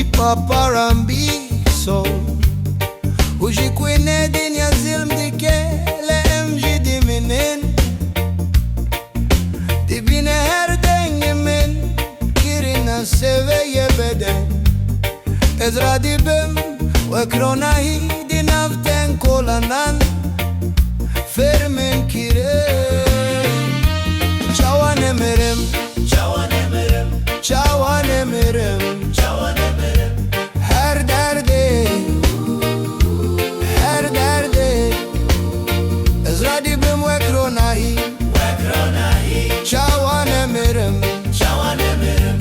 paparambiso ujikwine dinya zilmdike lemji diminin dibine her dengimin kirina seveye beden ezra dibim ve kronahi dinaften kolanan fermin kirin Cawa nemerim Cawa nemerim Cawa nemerim Cawa nemerim Her derde ezra dibim ve kronahi Cawa nemerim Cawa nemerim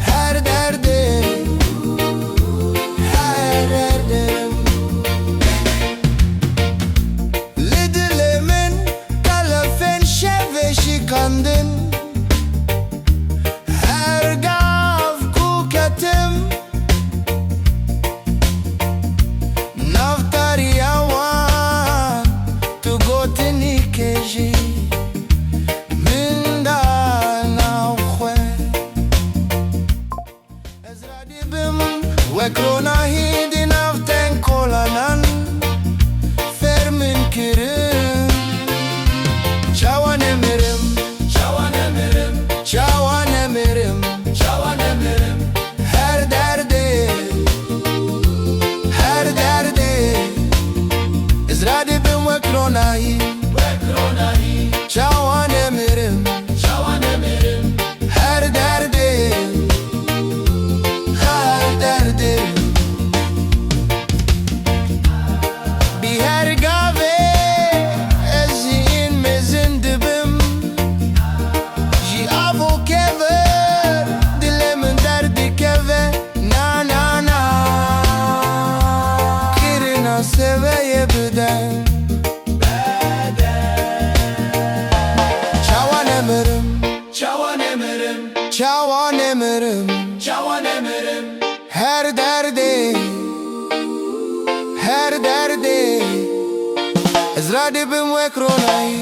Her derde Lidlemin kalafen şeve şikandın Her gav kukatim Naftar yawan tu gotini keji Minda navkhwe Ezra dibim ve kronahi dinaften kolanan Fermin kirim Cawa nemerim Cawa nemerim Cawa nemerim Cawa nemerim Her derde ezra dibim ve kronahi Cawa nemerim Cawa nemerim Her derde Bir her gave ezin mezin dibim Ji avo kever dilemin derdi keve Na na na Kirina seveye beden Cawa nemerim Cawa nemerim Cawa nemerim Cawa nemerim Her derde ezra dibim ve kronahi